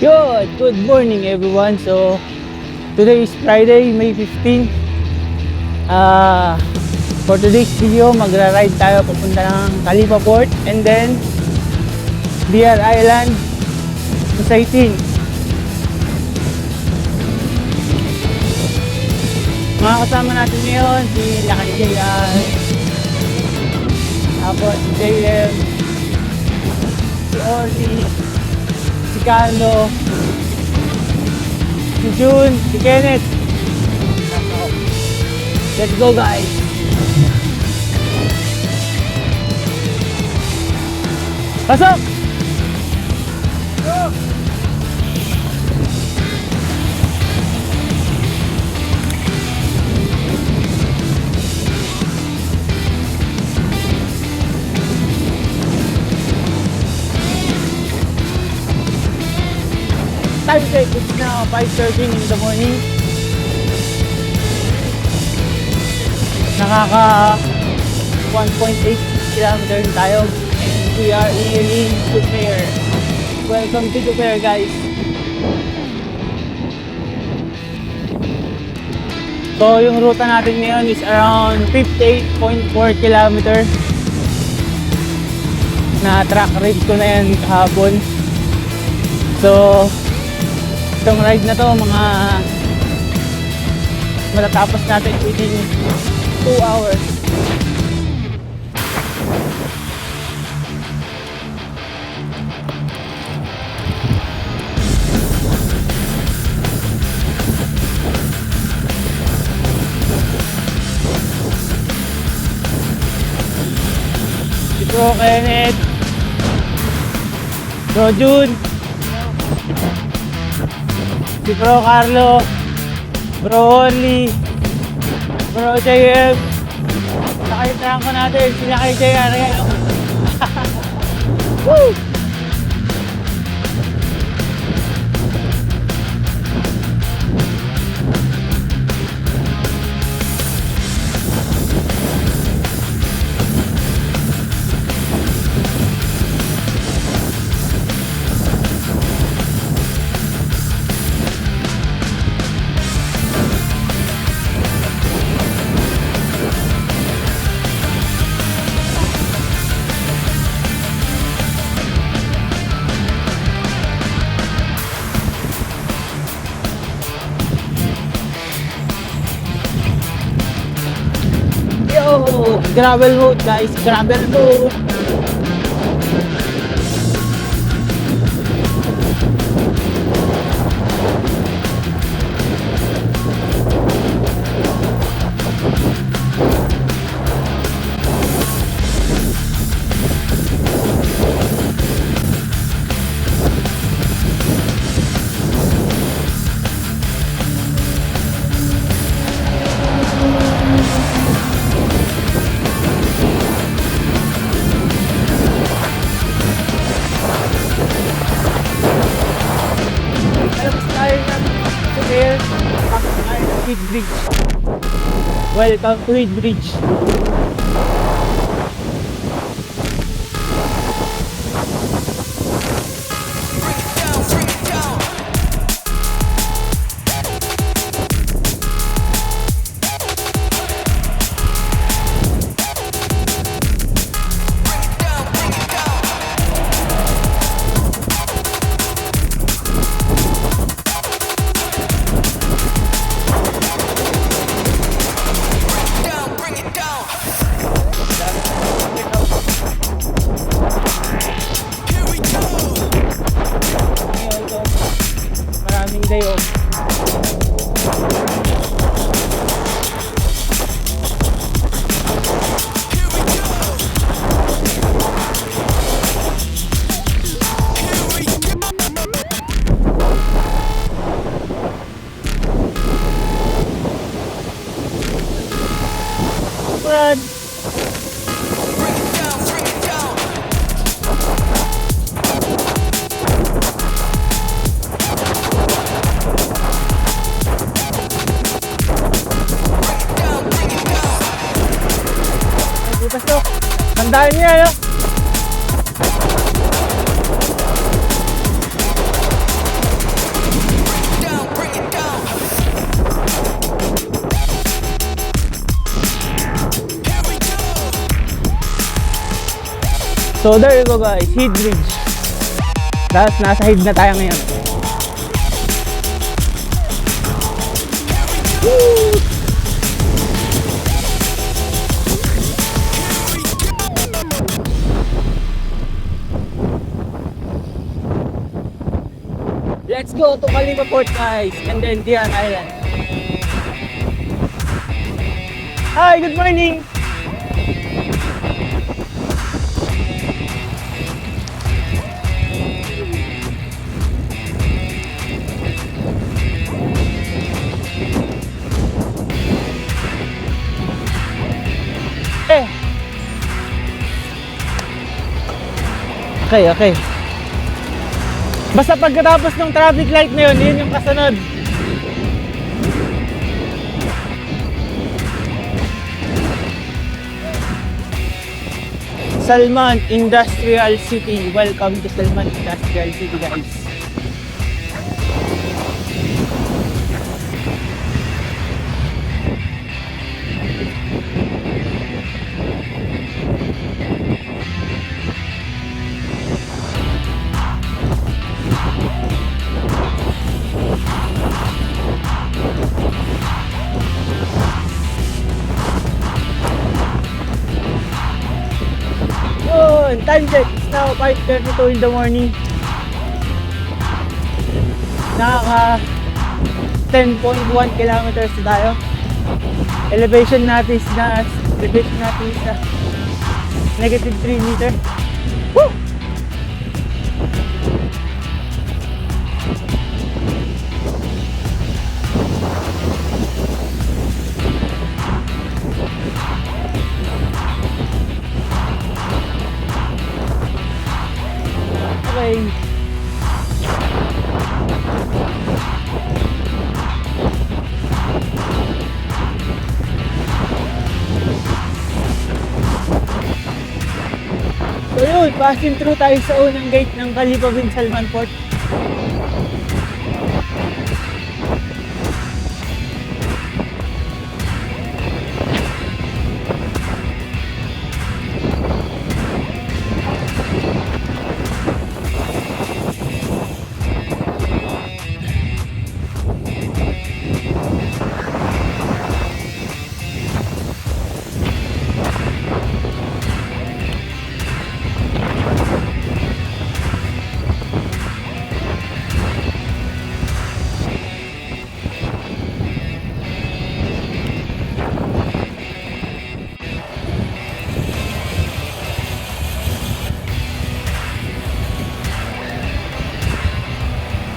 Good morning everyone. So today is Friday, May 15. For today's video, magra-ride tayo papunta ng Calipa Port and then BR Island, Musaitin. Mga kasama natin ngayon, si Lakay JR, tapos si JM, si Orly, si Carlo, si June, si Kenneth. Let's go guys! Pasok! Go! Time check, it's now 5:13 in the morning. Nakaka 1.8 kilometer tayo and we are nearly to Fair. Welcome to the Fair guys. So yung ruta natin ngayon is around 58.4 kilometer. Na track ride ko na yan kahapon. So itong ride na to mga matatapos natin within 2 hours. Si Bro Kenneth, Bro June, si Bro Carlo, Bro Orly, Bro JM, nakaitaan ko natin, sila kay JR. Woo! Gravel mode guys, gravel mode. Bridge. Welcome to Reed Bridge. Day off. Brad. Tandaan niya, no? So there you go guys, Head Bridge. Tapos nasa Head na tayo ngayon. Woo! Let's go to Kalipa Port guys, and then Dian Island. Hi, good morning! Okay. Basta pagkatapos ng traffic light na yun, yun yung kasunod. Salman Industrial City. Welcome to Salman Industrial City guys. Time check, it's now 5:32 in the morning. Nakaka 10.1 kilometers na tayo. Elevation natin is negative 3 meter. Woo! Okay. So yun, passing through tayo sa unang gate ng Kalipa bin Salman Port.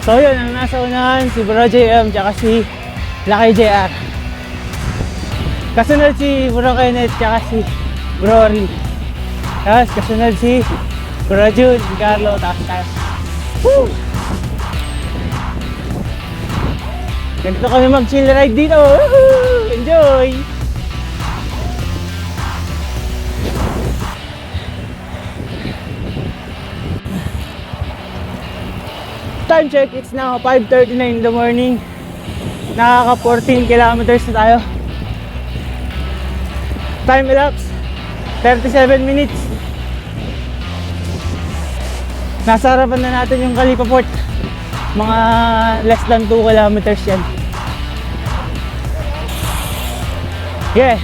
So yun, ang nasa unahan si Bro JM tsaka si Lucky JR. Kasunod si Bro Kenneth tsaka si Bro Ori. Tapos kasunod si Bro Jun, Carlo, tapos tayo. Woo! Ganito kami mag-chill ride dito. Woohoo! Enjoy! Time check, it's now 5:39 in the morning. Nakaka 14 kilometers na tayo. Time elapse 37 minutes. Nasa harapan na natin yung Kalipa Port. Mga less than 2 kilometers yan. Yeah.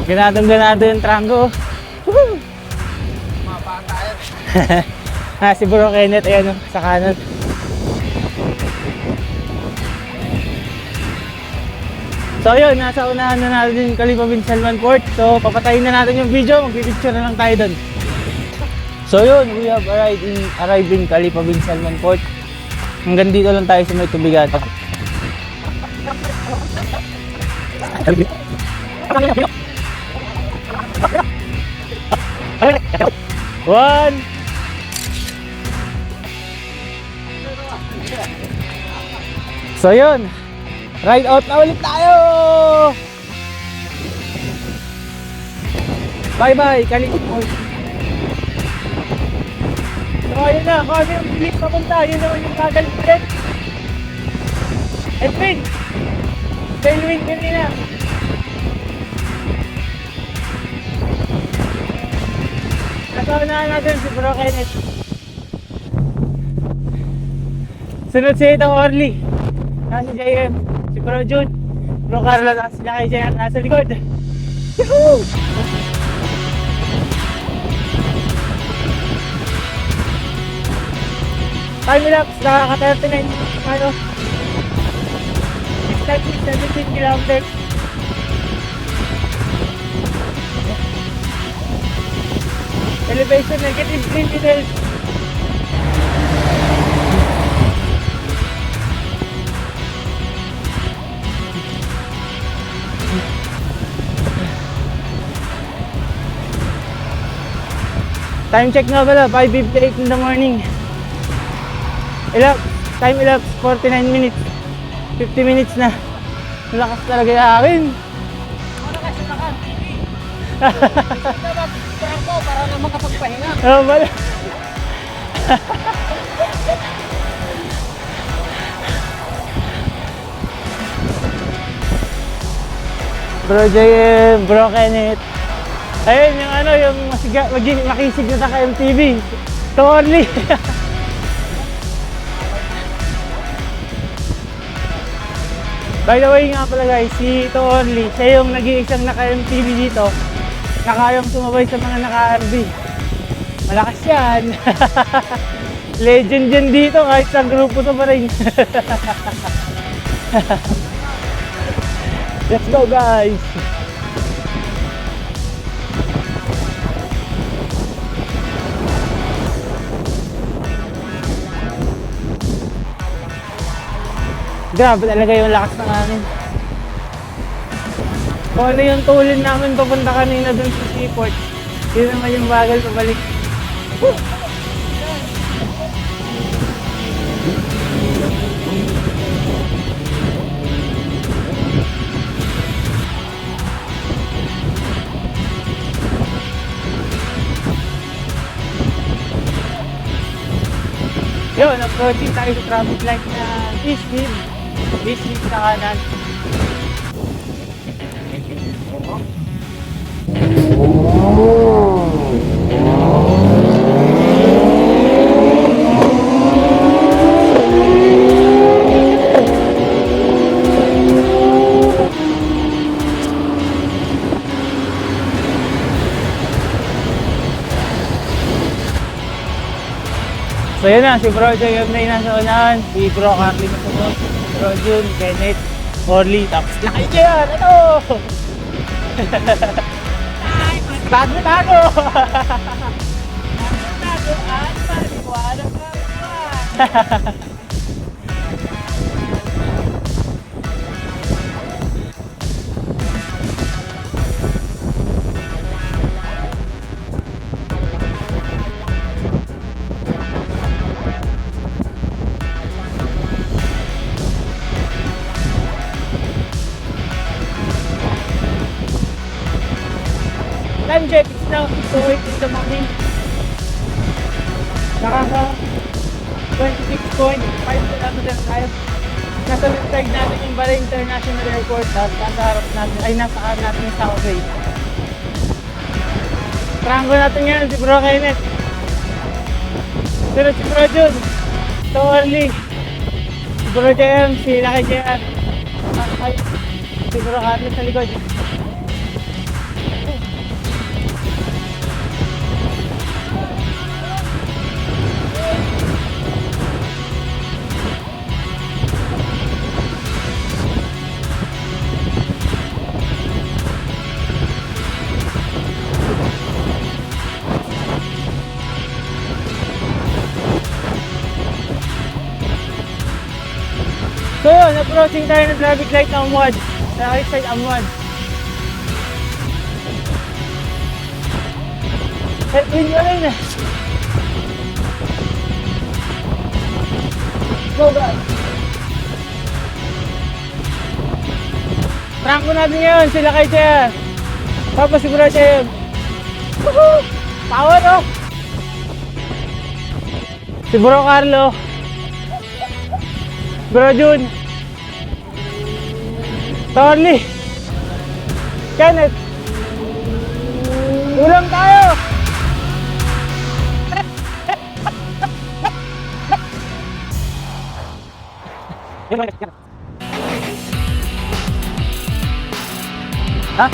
Ganadong-ganado yung tranggo. Woohoo! Si Bro Kenneth, ayan sa kanan. So yun, nasa unahan na natin yung Kalipa bin Salman Port. So papatayin na natin yung video, mag-picture na lang tayo doon. So yun, we have arrived in Kalipa bin Salman Port. Hanggang dito lang tayo sa may tubigan. One. So yun, ride out na ulit tayo. Bye-bye, Kalipa Point. So, ayun na. Kung ano yung bilis papunta, yun naman yung gagalitin. Edwin! Tailwind kanina. Nasaunahan natin si Bro Kenneth. Sunod siya itong Orly. Nasa si JM, si Bro Jun, Bro Carla, sila kay JM nasa likod. Yahoo! Time lapse, nakaka-39 ano? Exactly 17 kilometers. Elevation negative 3 meters. Time check nga pala, 5:58 in the morning. Time elapsed 49 minutes. 50 minutes na. Malakas talaga yung akin. Ano kasi naka-TV? Parang ko, para na makapagpahinga. Oo pala. Bro JM, Bro Kenneth. Ayun yung ano, yung makisig na sa MTV. Totally. By the way nga pala guys, si Ito Only, siya yung nag-iisang naka-MTV dito na kayang sumabay sa mga naka-RV. Malakas yan! Legend yan dito kahit sa grupo to pa rin. Let's go guys! Grabe talaga yung lakas ng hangin. Kung ano yung tulin namin papunta kanina dun sa seaport, yun naman yung bagal pabalik. Yun, approaching tayo sa traffic light na Eastleaf. Eastleaf sa kanan. So yun na, si Bro JM na yung nasa unahan, si Bro Carly na sunod, si Bro Jun, Kenneth, Orly, tapos lakay ko yan! Ano? Tago! Tago at maliwanag na naman! Time check, it's now 2:08 in the morning. Nakaka 26.5 kilometers tayo. Nasa left side natin yung Balay International Airport at nasa harap natin, ay nasa kanan natin yung South Bay. Tranggo natin ngayon si Bro Kenneth. Pero si Bro Jun, so early. Si Bro JM, si Laki JR. Ay, si Bro Carly sa likod. So yun, approaching tayo ng traffic light ng Amwad. Sa right side Amwad. Headwind mo rin eh. Go guys! Trangko natin ngayon, sila kay Chair. Tapos siguro siya yun. Woohoo! Power oh! Si Bro Carlo. Bro Jun. Torly. Kenneth. Ulang tayo! Ha?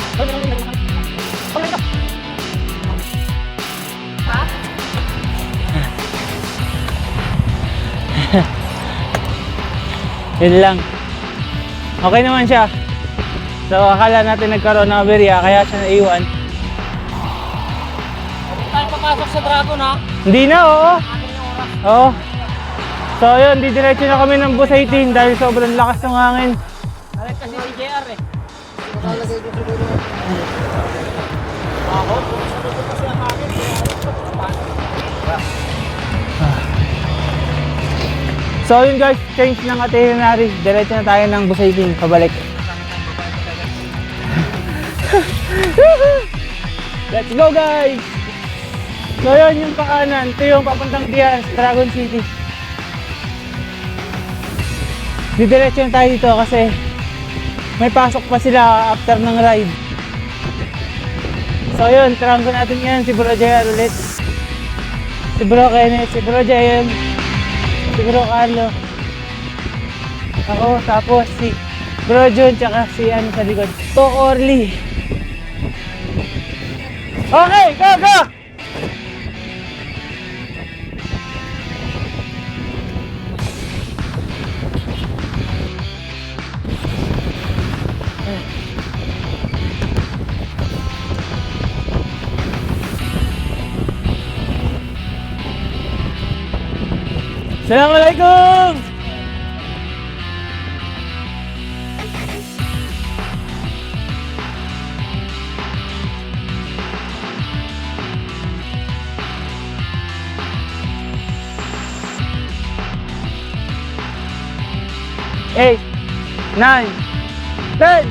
Yun lang. Okay naman siya. So akala natin nagkaroon ng aberya kaya siya naiwan. Tayo papasok sa Dragon ha. Hindi na, oo. Akin yung oras. Oo. So yun, didiretso na kami ng bus 18 dahil sobrang lakas ng hangin. Alit kasi si JR eh. So yun guys, change ng itinerary. Diretso na tayo ng bus 18 pabalik. Let's go guys! So yun yung pakanan, ito yung papuntang Diaz, Dragon City. Didiretso na tayo dito kasi may pasok pa sila after ng ride. So yun, tranggo natin yan, si Bro JR ulit. Si Bro Kenneth, si Bro JM, si Bro Carlo. Ako, tapos si Bro Jun, tsaka si ano sa likod. To Orly. Okay, go, go! Assalamualaikum! Eight, 9, 10,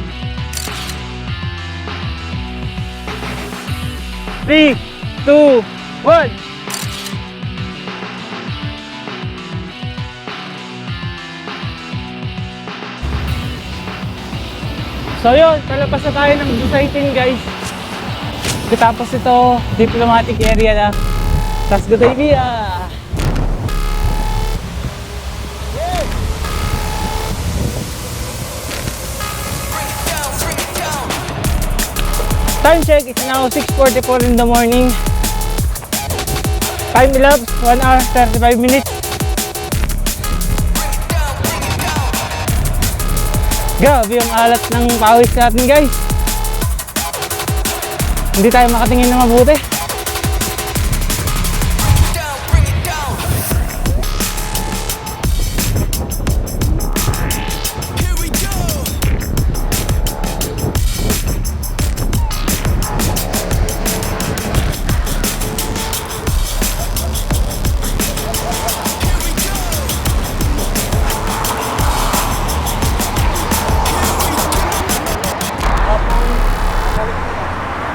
3, 2, 1. So yun, palabas na tayo ng Busaitin guys. Tapos ito, diplomatic area na. Tapos good idea. Time check, it's now 6:44 in the morning. Time elapsed, 1 hour 35 minutes. Grabe yung alat ng pawis natin guys. Hindi tayo makatingin na mabuti.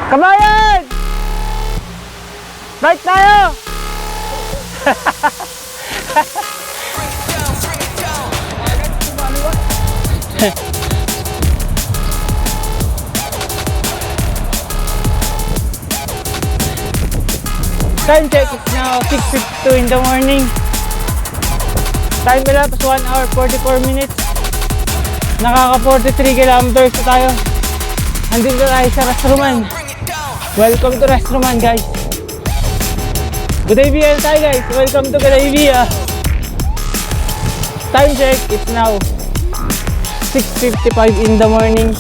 Kabayan! Bike tayo! Time check, it's now 6:52 in the morning. Time elapsed 1 hour 44 minutes. Nakaka 43 kilometers na tayo. Andito tayo sa Restroman. Welcome to Restroman guys. Good idea tayo guys. Welcome to Good idea. Time check, it's now 6:55 in the morning.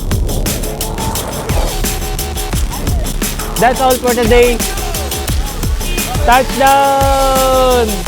That's all for today. Touchdown!